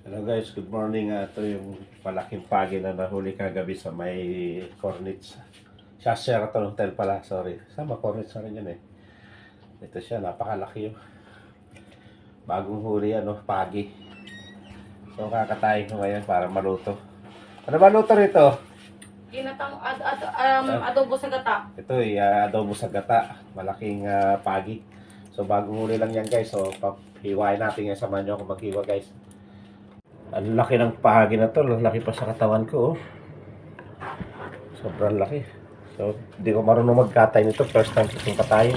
Hello guys, good morning. Ito yung malaking pagi na nahuli kagabi sa may Cornets. Sa Sheraton Hotel pala, sorry. Sama Cornets na rin yan eh. Ito siya, napakalaki yung bagong huli, pagi. So kakatayin ko ngayon para maluto. Ano ba luto rito? Ginatang adobo sa gata. Ito adobo sa gata, malaking pagi. So bagong huli lang yan guys. So hiwain natin yan, samahan nyo ako maghiwa guys. Ang laki ng pagi na to, laki pa sa katawan ko. Sobrang laki. So, hindi ko marunong magkatay nito. First time itong katayin.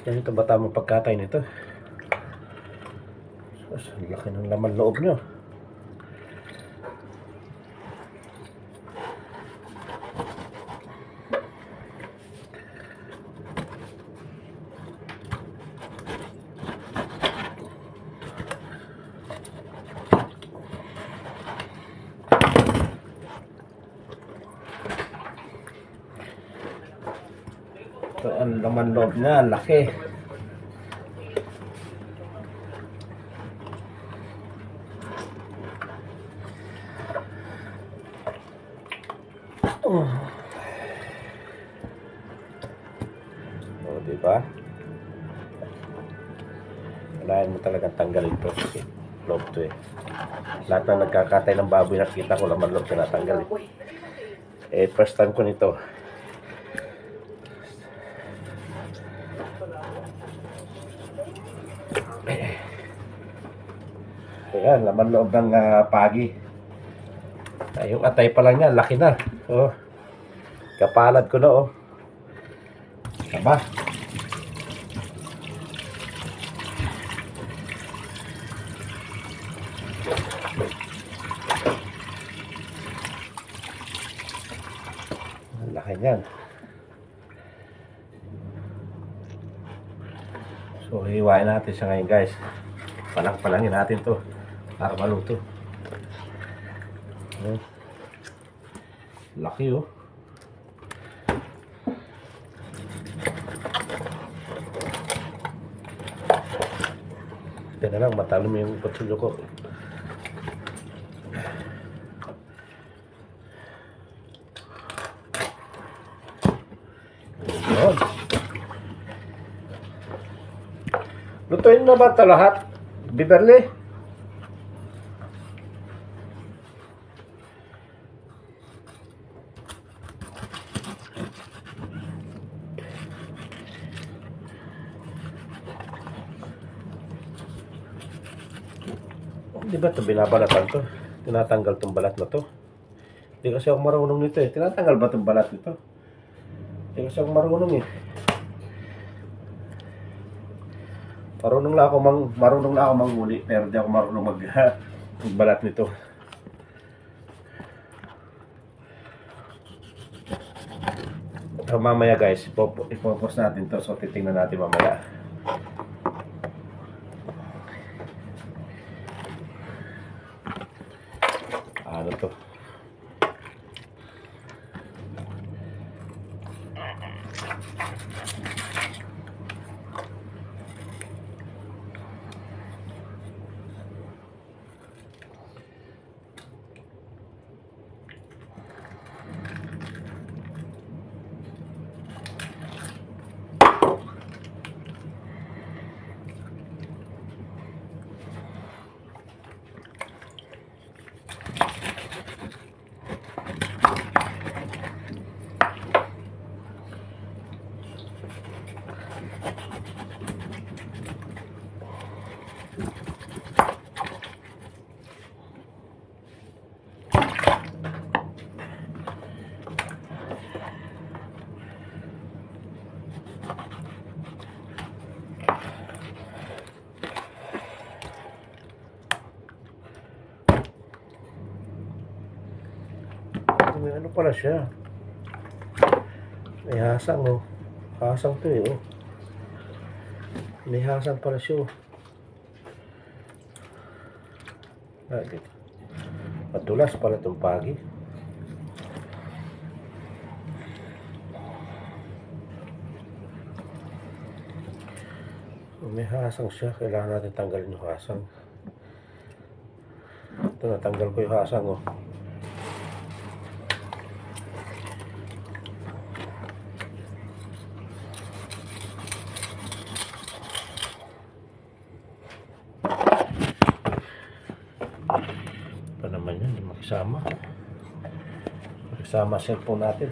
Ganito ba tamang pagkatay nito? Ang laki ng laman loob nyo. Ito ang laman loob niya, laki. Diba? Kailangan mo talagang tanggalin ito. Loob to eh. Lahat na nagkakatay ng baboy nakita ko laman loob tinatanggal eh. First time ko nito. Ayan, laman loob ng pagi. Yung atay pa lang niya, laki na. Oh. Kapalad ko na oh. Aba. Ang laki niyan. So, hiwain natin siya ngayon guys. Palang-palangin natin to para maluto. Laki oh. Ito na lang, matalom yung kutsilyo ko. Yun. Lutuin na ba ito lahat? Beverly? Di ba ito binabalatan to? Tinatanggal itong balat na to. Hindi kasi ako marunong nito eh. Tinatanggal ba itong balat nito? Hindi kasi ako marunong eh. Marunong lang ako manghuli pero di ako marunong magbalat nito. So mamaya guys, ipopost natin to, so titingnan natin mamaya. Ano to? May ano pala siya. May hasang oh. Hasang to eh oh. May hasang pala siya oh. Dito. Matulas pala itong pagi. May hasang siya. Kailangan natin tanggalin yung hasang. Ito, natanggal ko yung hasang oh. Pa naman yun, makisama. Makisama cellphone natin.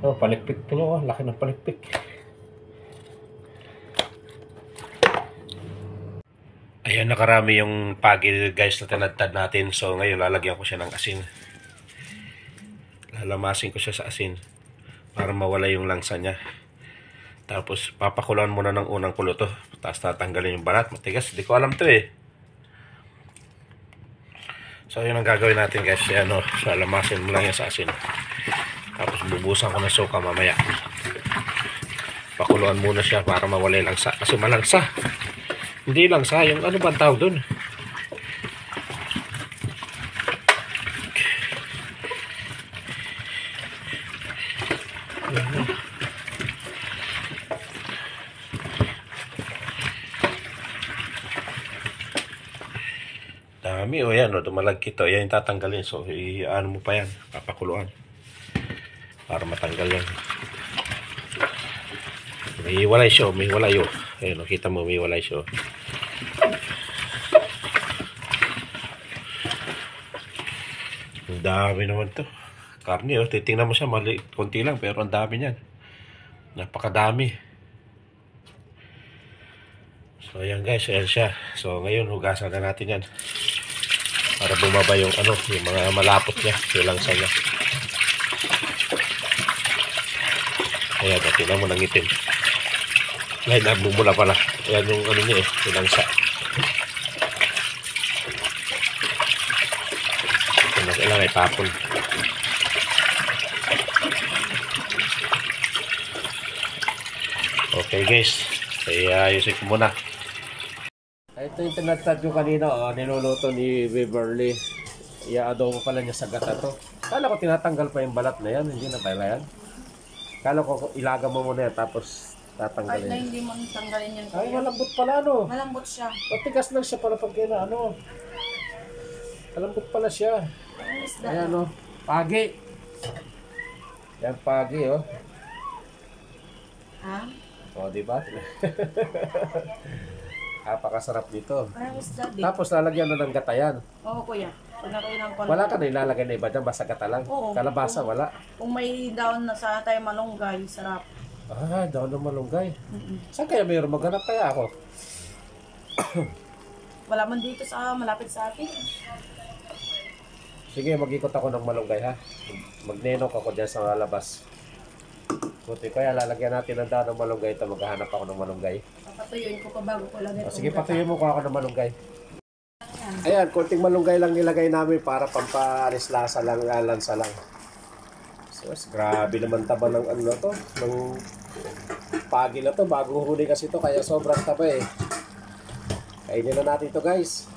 Oh, palikpik po nyo. Laki ng palikpik. Ayan, nakarami yung pagi guys na tinadtad natin. So ngayon lalagyan ko siya ng asin. Lalamasin ko siya sa asin para mawala yung langsa niya. Tapos papakuluan muna ng unang kulo to. Tapos tatanggalin yung balat. Matigas. Di ko alam to eh. So yun ang gagawin natin guys. Ayan o. So lalamasin mo lang yan sa asin. Tapos bubusan ko ng suka mamaya. Pakuluan muna siya para mawala yung langsa. Kasi malangsa. Hindi langsa. Yung ano bang tawag dun? Dami o yan o. Dumalagkit o. Yan yung tatanggalin. So ano mo pa yan. Papakuluan. Para matanggal yan. May walay siya, may walay o. Ayun, nakita mo, may walay siya. Ang dami naman to. Karne o, titingnan mo siya, mali, konti lang, pero ang dami niyan. Napakadami. So ayan guys, ayan siya. So ngayon, hugasan na natin yan. Para bumaba yung ano, yung mga malapot niya, yung langsa niya. Ayan, tingnan mo ng itim. Ngayon, nabumula pala. Ayan yung ano niya eh, yung langsa. Kailangan itapon. Okay guys, kaya ayusin ko muna. Ito yung tinatad ko kanina, oh, niluluto ni Beverly. I-adobo pala niya sa gata to. Kala ko tinatanggal pa yung balat na yan, hindi na pala yan. Kala ko ilaga mo muna yan, tapos tatanggalin. Kahit na hindi mo tanggalin yan. Ay, malambot pala, no? Malambot siya. Matigas lang siya pala pag kina, ano? Malambot pala siya. Ayan, no? Pagi. Yan, pagi, oh. Ha? O, diba? Napakasarap dito. Parang isda din. Tapos lalagyan na ng gatayan. Oo, kuya. Pag nakuha ng konti. Wala ka na ilalagay na iba dyan, basta gata lang. Oo. Kalabasa, wala. Kung may daon na sa tayo malunggay, sarap. Ah, daw ng malunggay. Saan kaya mayroon maghanap kaya ako? Wala man dito sa malapit sa atin. Sige, mag-ikot ako ng malunggay ha. Magnenok ako dyan sa labas. Buti kaya lalagyan natin ng daon ng malunggay ito. Maghahanap ako ng malunggay. Papatuyuin ko pa bago ko lagay. Sige, patuyin mo ko ako ng malunggay. Ayan, konting malunggay lang nilagay namin para pampaalis lasa lang, lansa lang. So, grabe naman taba ng ano na to. Ng pagi na to. Bagong huli kasi to, kaya sobrang taba eh. Kainin na natin to guys.